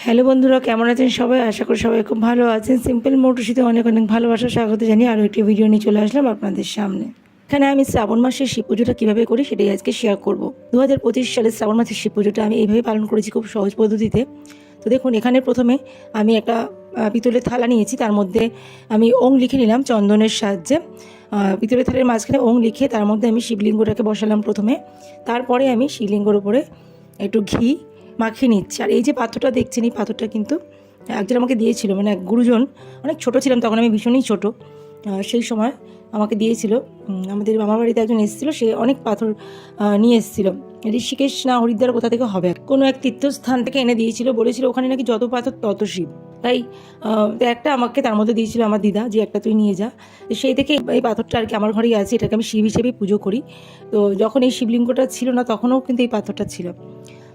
Hello বন্ধুরা, কেমন আছেন সবাই? আশা করি সবাই খুব ভালো আছেন। সিম্পল মোটরসিতে অনেক অনেক ভালোবাসা স্বাগত জানিয়ে আরও একটি ভিডিও নিয়ে চলে আসলাম আপনাদের সামনে। এখানে আমি শ্রাবণ মাসের শিব পুজোটা কীভাবে করি সেটাই আজকে শেয়ার করব। 2025 সালের শ্রাবণ মাসের শিব পুজোটা আমি এইভাবে পালন করেছি, খুব সহজ পদ্ধতিতে। তো দেখুন, এখানে প্রথমে আমি একটা পিতলের থালা নিয়েছি, তার মধ্যে আমি ওং লিখে নিলাম চন্দনের সাহায্যে। পিতলের থালের মাঝখানে ওং লিখে তার মধ্যে আমি শিবলিঙ্গটাকে বসালাম প্রথমে। তারপরে আমি শিবলিঙ্গর উপরে একটু ঘি মাখিয়ে নিচ্ছি। আর এই যে পাথরটা দেখছেন, এই পাথরটা কিন্তু একজন আমাকে দিয়েছিল, মানে এক গুরুজন। অনেক ছোট ছিলাম তখন, আমি ভীষণই ছোট। সেই সময় আমাকে দিয়েছিল। আমাদের মামার বাড়িতে একজন এসেছিলো, সে অনেক পাথর নিয়ে এসেছিলো। ঋষিকেশ না হরিদ্বার কোথা থেকে হবে, কোনো এক তীর্থস্থান থেকে এনে দিয়েছিল। বলেছিল ওখানে নাকি যত পাথর তত শিব। তাই একটা আমাকে তার মধ্যে দিয়েছিল আমার দিদা, যে একটা তুই নিয়ে যা। সেই থেকে এই পাথরটা আর কি আমার ঘরেই আছে। এটাকে আমি শিব হিসেবেই পুজো করি। তো যখন এই শিবলিঙ্গটা ছিল না, তখনও কিন্তু এই পাথরটা ছিল।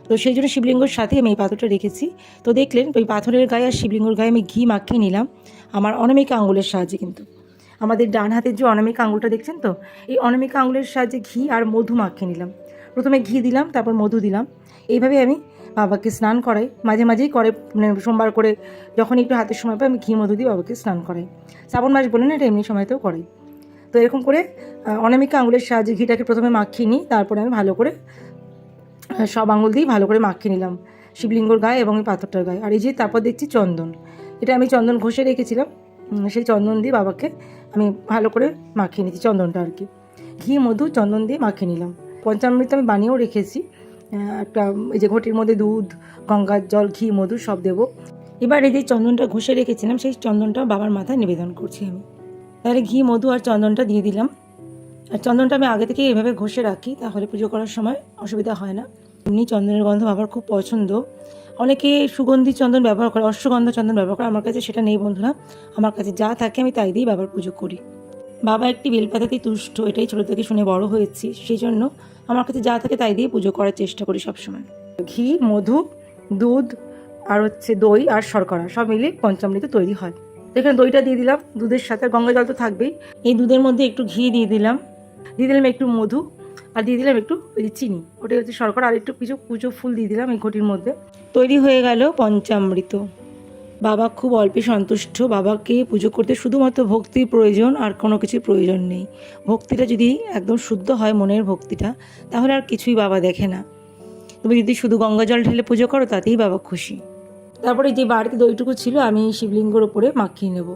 তো সেই জন্য শিবলিঙ্গর সাথে আমি এই পাথরটা রেখেছি। তো দেখলেন, ওই পাথরের গায়ে আর শিবলিঙ্গর গায়ে আমি ঘি মাখিয়ে নিলাম আমার অনামিকা আঙুলের সাহায্যে। কিন্তু আমাদের ডান হাতের যে অনামিকা আঙুলটা দেখছেন, তো এই অনামিকা আঙুলের সাহায্যে ঘি আর মধু মাখিয়ে নিলাম। প্রথমে ঘি দিলাম, তারপর মধু দিলাম। এইভাবে আমি বাবাকে স্নান করাই। মাঝে মাঝেই করে, মানে সোমবার করে যখন একটু হাতের সময় পাই, আমি ঘি মধু দিয়ে বাবাকে স্নান করাই। শ্রাবণ মাস বলে না, এটা এমনি সময়তেও করাই। তো এরকম করে অনামিকা আঙুলের সাহায্যে ঘিটাকে প্রথমে মাখিয়ে নিই, তারপরে আমি ভালো করে সব আঙুল দিয়েই ভালো করে মাখিয়ে নিলাম শিবলিঙ্গর গায়ে এবং এই পাথরটার গায়ে। আর এই যে তারপর দেখছি চন্দন, এটা আমি চন্দন ঘষে রেখেছিলাম, সেই চন্দন দিয়ে বাবাকে আমি ভালো করে মাখিয়ে নিচ্ছি চন্দনটা আর কি। ঘি মধু চন্দন দিয়ে মাখিয়ে নিলাম। পঞ্চামৃত আমি বানিয়েও রেখেছি একটা, এই যে ঘটির মধ্যে দুধ, গঙ্গার জল, ঘি মধু সব দেবো। এবার এই যে চন্দনটা ঘষে রেখেছিলাম, সেই চন্দনটা বাবার মাথায় নিবেদন করছি আমি। তাহলে ঘি মধু আর চন্দনটা দিয়ে দিলাম। আর চন্দনটা আমি আগে থেকে এইভাবে ঘষে রাখি, তাহলে পুজো করার সময় অসুবিধা হয় না। এমনি চন্দনের গন্ধ বাবার খুব পছন্দ। অনেকে সুগন্ধি চন্দন ব্যবহার করে, অশ্বগন্ধা চন্দন ব্যবহার করে। আমার কাছে সেটা নেই বন্ধুরা। আমার কাছে যা থাকে আমি তাই দিয়েই বাবার পুজো করি। বাবা একটি বেলপাতাতেই তুষ্ট, এটাই ছোটো থেকে শুনে বড় হয়েছি। সেই জন্য আমার কাছে যা থাকে তাই দিয়ে পুজো করার চেষ্টা করি সবসময়। ঘি মধু দুধ আর দই আর শর্করা সব মিলিয়ে পঞ্চামৃত তৈরি হয়। এখানে দইটা দিয়ে দিলাম, দুধের সাথে গঙ্গা জল তো থাকবেই। এই দুধের মধ্যে একটু ঘি দিয়ে দিলাম একটু মধু, আর দিয়ে দিলাম একটু ওই চিনি, ওটাই হচ্ছে শর্করা, আর একটু কিছু কুচো ফুল দিয়ে দিলাম এই ঘটির মধ্যে। তৈরি হয়ে গেল পঞ্চামৃত। বাবা খুব অল্পে সন্তুষ্ট। বাবাকে পুজো করতে শুধুমাত্র ভক্তির প্রয়োজন, আর কোনো কিছুর প্রয়োজন নেই। ভক্তিটা যদি একদম শুদ্ধ হয়, মনের ভক্তিটা, তাহলে আর কিছুই বাবা দেখে না। তুমি যদি শুধু গঙ্গা জল ঢেলে পুজো করো, তাতেই বাবা খুশি। তারপরে যে বাড়িতে দইটুকু ছিল আমি শিবলিঙ্গর ওপরে মাখিয়ে নেব,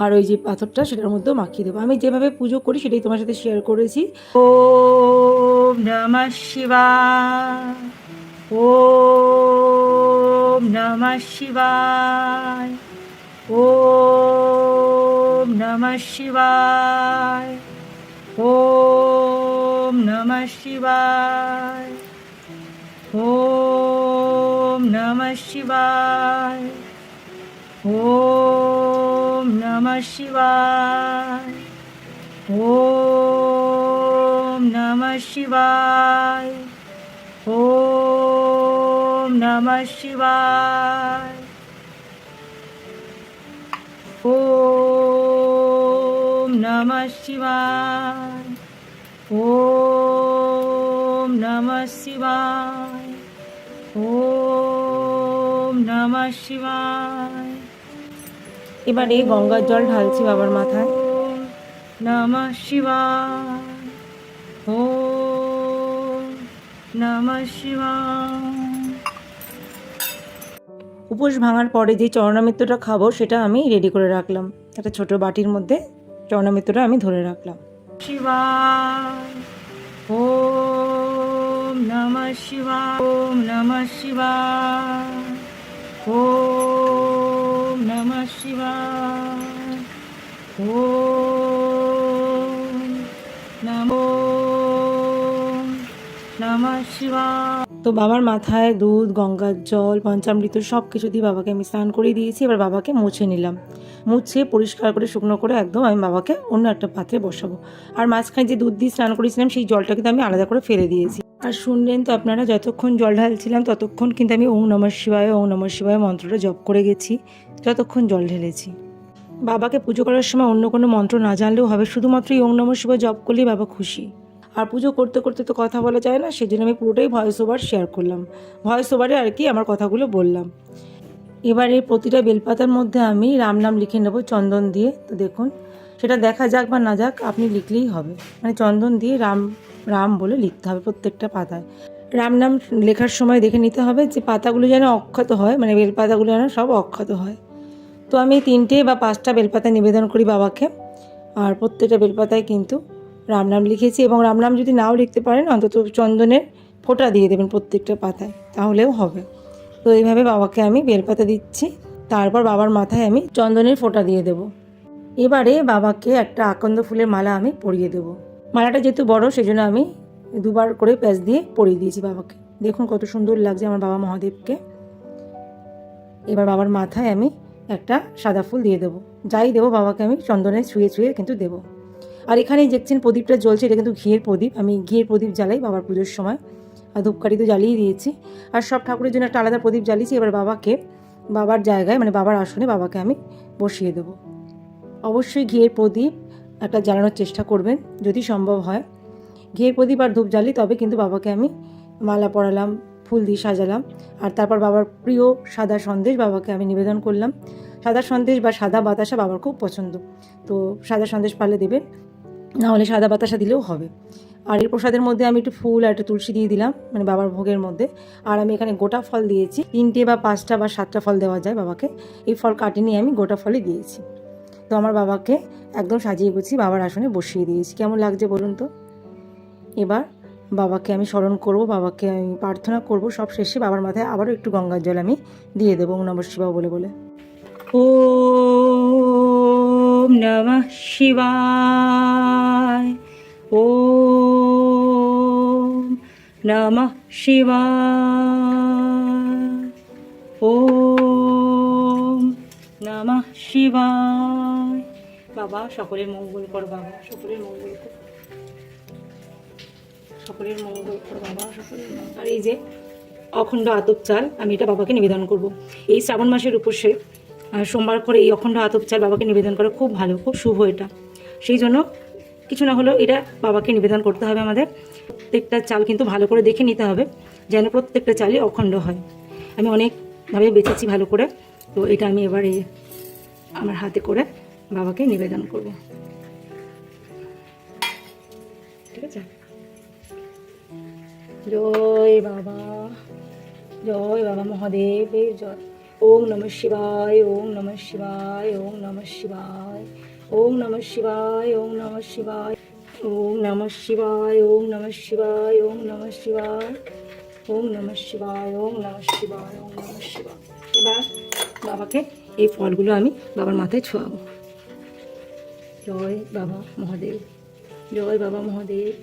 আর ওই যে পাথরটা সেটার মধ্যেও মাখিয়ে দেবো। আমি যেভাবে পুজো করি সেটাই তোমার সাথে শেয়ার করেছি। ওম নমঃ শিবায়, ওম নমঃ শিবায়, ওম নমঃ শিবায়, ওম নমঃ শিবায়, ওম নমঃ শিবায়, ওম নমঃ শিবায়, ওম নমঃ শিবায়, ওম নমঃ শিবায়, ওম নমঃ শিবায়, ওম নমঃ শিবায়, ওম নমঃ শিবায়। এবারে গঙ্গার জল ঢালছি বাবার মাথায়। নমঃ শিবায়, ওম নমঃ শিবায়। উপোস ভাঙার পরে যে চরণামৃতটা খাবো সেটা আমি রেডি করে রাখলাম। একটা ছোট বাটির মধ্যে চরণামৃতটা আমি ধরে রাখলাম। শিবায়, ওম নমঃ শিবায়, ওম নমঃ শিবায়, ওম নমঃ শিবায়, ওম নমঃ শিবায়। তো বাবার মাথায় দুধ, গঙ্গার জল, পঞ্চামৃত সব কিছু দিয়ে বাবাকে আমি স্নান করিয়ে দিয়েছি। এবার বাবাকে মুছে নিলাম। মুছে পরিষ্কার করে শুকনো করে একদম আমি বাবাকে অন্য একটা পাত্রে বসাবো। আর মাঝখানে যে দুধ দিয়ে স্নান করেছিলাম সেই জলটা কিন্তু আমি আলাদা করে ফেলে দিয়েছি। আর শুনলেন তো আপনারা, যতক্ষণ জল ঢালছিলাম ততক্ষণ কিন্তু আমি ওং নমঃ শিবায় মন্ত্রটা জপ করে গেছি যতক্ষণ জল ঢেলেছি। বাবাকে পুজো করার সময় অন্য কোনো মন্ত্র না জানলেও হবে, শুধুমাত্র ওং নমঃ শিবায় জপ করলেই বাবা খুশি। আর পুজো করতে করতে তো কথা বলা যায় না, সেজন্য আমি পুরোটাই ভয়েস ওভার শেয়ার করলাম। ভয়েস ওভারে আর কি আমার কথাগুলো বললাম। এবারে প্রতিটা বেলপাতার মধ্যে আমি রাম নাম লিখে নেব চন্দন দিয়ে। তো দেখুন, সেটা দেখা যাক বা না যাক আপনি লিখলেই হবে, মানে চন্দন দিয়ে রাম রাম বলে লিখতে হবে প্রত্যেকটা পাতায়। রাম নাম লেখার সময় দেখে নিতে হবে যে পাতাগুলো যেন অক্ষত হয়, মানে বেলপাতাগুলো যেন সব অক্ষত হয়। তো আমি 3টে বা 5টা বেলপাতা নিবেদন করি বাবাকে, আর প্রত্যেকটা বেলপাতায় কিন্তু রাম নাম লিখেছি। এবং রাম নাম যদি নাও লিখতে পারেন, অন্তত চন্দনের ফোঁটা দিয়ে দেবেন প্রত্যেকটা পাতায়, তাহলেও হবে। তো এইভাবে বাবাকে আমি বেলপাতা দিচ্ছি, তারপর বাবার মাথায় আমি চন্দনের ফোঁটা দিয়ে দেব। এবারে বাবাকে একটা আকন্দ ফুলের মালা আমি পরিয়ে দেব। মালাটা যেহেতু বড়, সেই জন্য আমি 2বার করে প্যাঁচ দিয়ে পরিয়ে দিয়েছি বাবাকে। দেখুন কত সুন্দর লাগছে আমার বাবা মহাদেবকে। এবার বাবার মাথায় আমি একটা সাদা ফুল দিয়ে দেবো। যাই দেবো বাবাকে আমি চন্দনে ছুঁয়ে ছুঁয়ে কিন্তু দেবো। আর এখানেই দেখছেন প্রদীপটা জ্বলছে, এটা কিন্তু ঘিয়ের প্রদীপ। আমি ঘিয়ের প্রদীপ জ্বালাই বাবার পুজোর সময়, আর ধূপকাঠি তো জ্বালিয়ে দিয়েছি, আর সব ঠাকুরের জন্য একটা আলাদা প্রদীপ জ্বালিয়েছি। এবার বাবাকে বাবার জায়গায়, মানে বাবার আসনে বাবাকে আমি বসিয়ে দেবো। অবশ্যই ঘিয়ের প্রদীপ একটা জ্বালানোর চেষ্টা করবেন যদি সম্ভব হয়। ঘিয়ের প্রদীপ আর ধূপ জ্বালি, তবে কিন্তু বাবাকে আমি মালা পরালাম, ফুল দিয়ে সাজালাম। আর তারপর বাবার প্রিয় সাদা সন্দেশ বাবাকে আমি নিবেদন করলাম। সাদা সন্দেশ বা সাদা বাতাসা বাবার খুব পছন্দ, তো সাদা সন্দেশ পারলে দেবেন, না হলে সাদা বাতাসা দিলেও হবে। আর এই প্রসাদের মধ্যে আমি একটু ফুল আর একটু তুলসী দিয়ে দিলাম, মানে বাবার ভোগের মধ্যে। আর আমি এখানে গোটা ফল দিয়েছি, 3টে বা 5টা বা 7টা ফল দেওয়া যায় বাবাকে। এই ফল কাটিনি, আমি গোটা ফলই দিয়েছি। তো আমার বাবাকে একদম সাজিয়ে গুছিয়ে বাবার আসনে বসিয়ে দিয়েছি। কেমন লাগছে বলুন তো? এবার বাবাকে আমি স্মরণ করব, বাবাকে আমি প্রার্থনা করব। সব শেষে বাবার মাথায় আবারও একটু গঙ্গার জল আমি দিয়ে দেবো ওম নমঃ শিবায় বলে বলে। ওম নমঃ শিবায়, ওম নমঃ শিবায়, ওম নমঃ শিবায়। বাবা সকলের মঙ্গল কর, বাবা সকলের মঙ্গল কর, সকলের মঙ্গল কর বাবা, সকলের মঙ্গল। আর এই যে অখণ্ড আতপ চাল, আমি এটা বাবাকে নিবেদন করব। এই শ্রাবণ মাসের উপসে সোমবার করে এই অখণ্ড আতপ চাল বাবাকে নিবেদন করা খুব ভালো, খুব শুভ এটা। সেই জন্য কিছু না হলেও এটা বাবাকে নিবেদন করতে হবে আমাদের। প্রত্যেকটা চাল কিন্তু ভালো করে দেখে নিতে হবে যেন প্রত্যেকটা চালই অখণ্ড হয়। আমি অনেকভাবে বেছেছি ভালো করে, তো এটা আমি এবার এই আমার হাতে করে বাবাকে নিবেদন করব। ঠিক আছে? জয় বাবা, জয় বাবা মহাদেবের জয়। ওম নমঃ শিবায়, ওম নমঃ শিবায়, ওম নমঃ শিবায়, ওম নমঃ শিবায়, ওম নমঃ শিবায়, ওম নমঃ শিবায়, ওম নমঃ শিবায়, ওম নমঃ শিবায়, ওম নমঃ শিবায়, ওম নমঃ শিবায়, ওম নমঃ শিবায়। এবার বাবাকে এই ফলগুলো আমি বাবার মাথায় ছোঁয়াবো। জয় বাবা মহাদেব, জয় বাবা মহাদেব,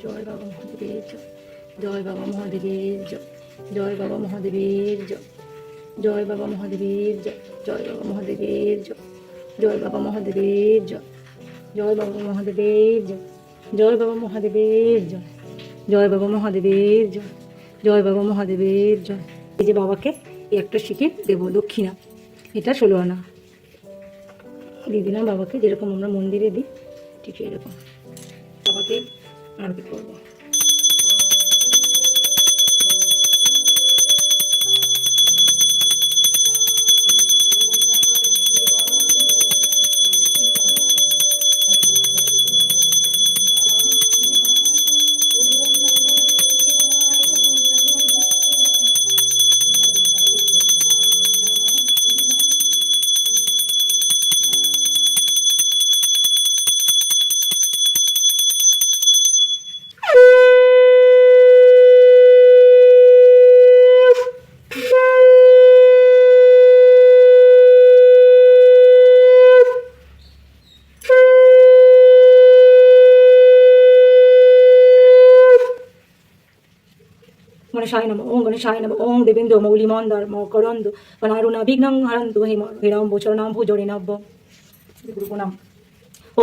জয় বাবা মহাদেবের জয়, জয় বাবা মহাদেবের জয়, জয় বাবা মহাদেবের জয়, জয় বাবা মহাদেবের জয়, জয় বাবা মহাদেবের জয়, জয় বাবা মহাদেবের জয়, জয় বাবা মহাদেবের জয়, জয় বাবা মহাদেবের জয়, জয় বাবা মহাদেবের জয়, জয় বাবা মহাদেবের জয়। এই যে বাবাকে একটা সিকিট দেবো দক্ষিণা, এটা 16 আনা দিয়ে দিলাম বাবাকে, যেরকম আমরা মন্দিরে দিই ঠিক এরকম বাবাকে আরতি করবো। গণেশায় নমঃ, ওম গণেশায় নমঃ, ওম দেবেন্দ্র মৌলিমন্দার মকরন্দ বনারুণা বিঘ্নং হরন্তু হিরম্ব চরণাম্ভুজরে নব্য। গুরু প্রণাম।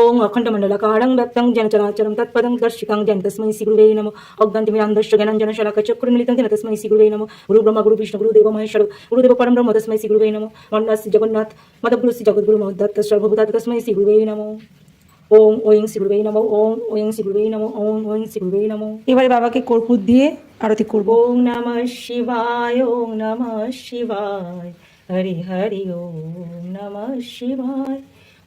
ওং অখণ্ডমণ্ডলাকারং ব্যক্তং যেন চরাচরং তৎপদং দর্শিকাং যেন তস্मै শ্রী গুরুবে নমঃ। অজ্ঞান্তিমিরান্ধস্য জ্ঞানাঞ্জনা শলাকাচক্ষুর্মিলিतं যেন তস্मै শ্রী গুরুবে নমঃ। গুরু ব্রহ্মা গুরু বিষ্ণু গুরুদেব মহেশ্বর গুরুদেব পরম ব্রহ্ম তস্मै শ্রী গুরুবে নমঃ। মন্নাথ শ্রী জগন্নাথ মদগুরু শ্রী জগদ্গুরু মহোদ্ধত্ত সর্বভূতাৎ তস্मै শ্রী গুরুবে নমঃ। ওং ওং শ্রী গুরুবে নমঃ, ওং ওং শ্রী গুরুবে নমঃ, ওং ওং শ্রী গুরুবে নমঃ। এবারে বাবাকে কর্পূর দিয়ে আরতি করব। ওং নমঃ শিবায়, ওং নমঃ শিবায়, हरि हरि ओम नमः शिवाय,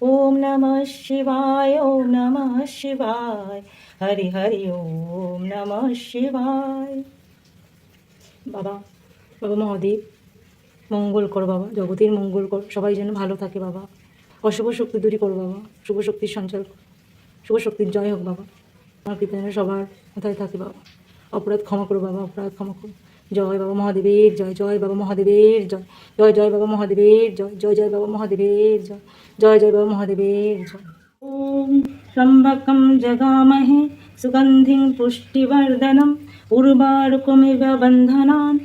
ओम नमः शिवाय, ओम नमः शिवाय, हरि हरि ओम नमः शिवाय। বাবা, বাবা মহাদেব মঙ্গল করো বাবা, জগতের মঙ্গল করো, সবাই যেন ভালো থাকে বাবা, অশুভ শক্তি দূরী করো বাবা, শুভ শক্তির সঞ্চার করো, শুভ শক্তির জয় হোক বাবা, আমার পিতা যেন সবার মাথায় থাকে বাবা, অপরাধ ক্ষমা করো বাবা, অপরাধ ক্ষমা করো। জয় বাবা মহাদেবের জয়, জয় বাবা মহাদেবের জয়, জয় জয় বাবা মহাদেবের জয়, জয় জয় বাবা মহাদেবের জয়, জয় জয় বাবা মহাদেবের জয়। ওম ত্র্যম্বকম জগামহে সুগন্ধিং পুষ্টিবর্ধনম উর্বারুকমিব বন্ধনান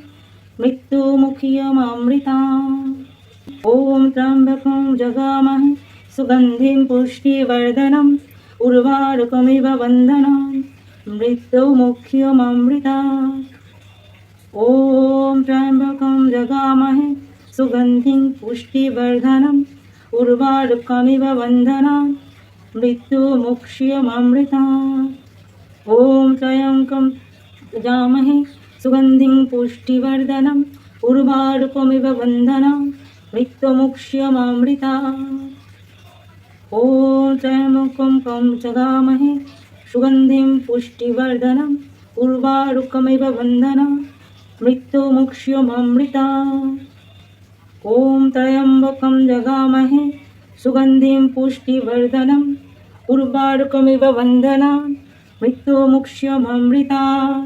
মৃত্যুমুখীয়মামৃতাম। ওম ত্র্যম্বকম জগামহে সুগন্ধিং পুষ্টিবর্ধনম উর্বারুকমিব বন্ধনান মৃত্যুমুখীয়মামৃতাম। ওম ত্র্যম্বকম জগামহে সুগন্ধিং পুষ্টিবর্ধনম উর্বারুকমিব বন্ধনান মৃত্যুমুক্ষীয়মামৃতাম। ওম ত্র্যম্বকম যজামহে সুগন্ধিং পুষ্টিবর্ধনম উর্বারুকমিব বন্ধনান মৃত্যুমুক্ষীয়মামৃতাম। ওম ত্র্যম্বকম যজামহে সুগন্ধিং পুষ্টিবর্ধনম উর্বারুকমিব বন্ধনান মৃত্যুমুক্ষীয়মামৃতাম। ওম ত্র্যম্বকম যজামহে সুগন্ধিং পুষ্টিবর্ধনম উর্বারুকমিব বন্ধনান মৃত্যুমুক্ষীয়মামৃতাম।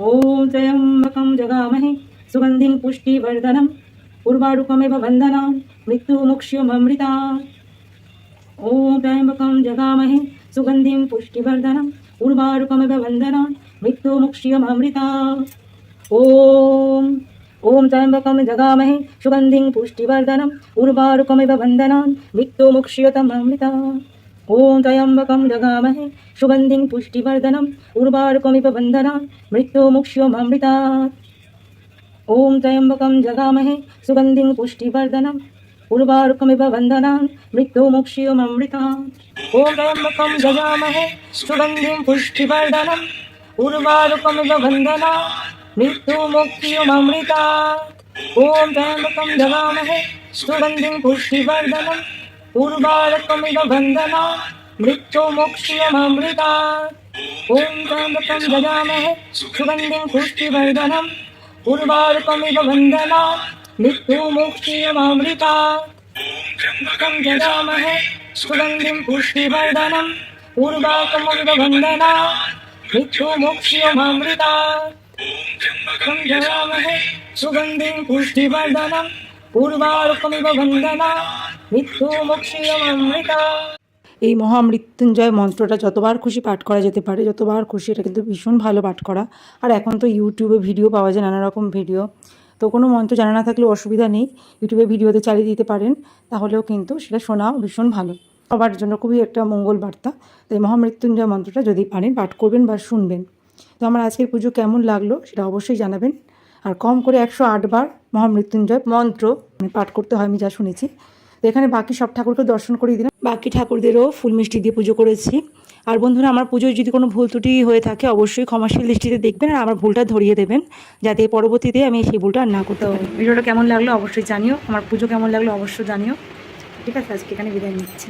ওম ত্র্যম্বকম যজামহে সুগন্ধিং পুষ্টিবর্ধনম উর্বারুকমিব বন্ধনান মৃত্যুমুক্ষীয়মামৃতাম। ওম ত্র্যম্বকম যজামহে সুগন্ধিং পুষ্টিবর্ধনম উর্বারুকমিব বন্ধনান মৃত্যুমুক্ষীয়মামৃতাম। ওম ওম ত্র্যম্বকম যজামহে সুগন্ধিং পুষ্টিবর্ধনম উর্বারুকমিব বন্ধনান মৃত্যুমুক্ষীয়মামৃতাম। ওম ত্র্যম্বকম যজামহে সুগন্ধিং পুষ্টিবর্ধনম উর্বারুকমিব বন্ধনান মৃত্যুমুক্ষীয়মামৃতাম। ওম ত্র্যম্বকম যজামহে সুগন্ধিং পুষ্টিবর্ধনম উর্বারুকমিব বন্ধনান মৃত্যুমুক্ষীয়মামৃতাম। ওম ত্র্যম্বকম যজামহে সুগন্ধিং পুষ্টিবর্ধনম উর্বারুকমিব বন্ধনান মৃত্যুমুক্ষীয়মামৃতাম। ওম ত্র্যম্বকম যজামহে সুগন্ধিং পুষ্টিবর্ধনম উর্বারুকমিব বন্ধনান মৃত্যুমুক্ষীয়মামৃতাম। ওম ত্র্যম্বকম যজামহে সুগন্ধিং পুষ্টিবর্ধনম উর্বারুকমিব বন্ধনান মৃত্যুমুক্ষীয়মামৃতাম। ত্র্যম্বকম যজামহে সুগন্ধিং পুষ্টিবর্ধনম উর্বারুকমিব বন্ধনান মৃত্যুমুক্ষীয়মামৃতাম। ত্র্যম্বকম যজামহে সুগন্ধিং পুষ্টিবর্ধনম উর্বারুকমিব বন্ধনান মৃত্যুমুক্ষীয়মামৃতাম। এই মহামৃত্যুঞ্জয় মন্ত্রটা যতবার খুশি পাঠ করা যেতে পারে, যতবার খুশি, এটা কিন্তু ভীষণ ভালো পাঠ করা। আর এখন তো ইউটিউবে ভিডিও পাওয়া যায়, নানা রকম ভিডিও, তো কোনো মন্ত্র জানা না থাকলেও অসুবিধা নেই, ইউটিউবে ভিডিওতে চালিয়ে দিতে পারেন, তাহলেও কিন্তু সেটা শোনাও ভীষণ ভালো, সবার জন্য খুবই একটা মঙ্গল বার্তা। তো এই মহামৃত্যুঞ্জয় মন্ত্রটা যদি পারেন পাঠ করবেন বা শুনবেন। তো আমার আজকের পুজো কেমন লাগলো সেটা অবশ্যই জানাবেন। আর কম করে 108 বার মহামৃত্যুঞ্জয় মন্ত্র পাঠ করতে হয়, আমি যা শুনেছি। তো এখানে বাকি সব ঠাকুরকে দর্শন করিয়ে দিলাম, বাকি ঠাকুরদেরও ফুল মিষ্টি দিয়ে পুজো করেছি। আর বন্ধুরা, আমার পুজোয় যদি কোনো ভুল ত্রুটি হয়ে থাকে অবশ্যই ক্ষমাশীল দৃষ্টিতে দেখবেন আর আমার ভুলটা ধরিয়ে দেবেন, যাতে পরবর্তীতে আমি সেই ভুলটা আর না করতে পারি। ভিডিওটা কেমন লাগলো অবশ্যই জানিও, আমার পুজো কেমন লাগলো অবশ্যই জানিও। ঠিক আছে, আজকে এখানে বিদায় নিচ্ছি।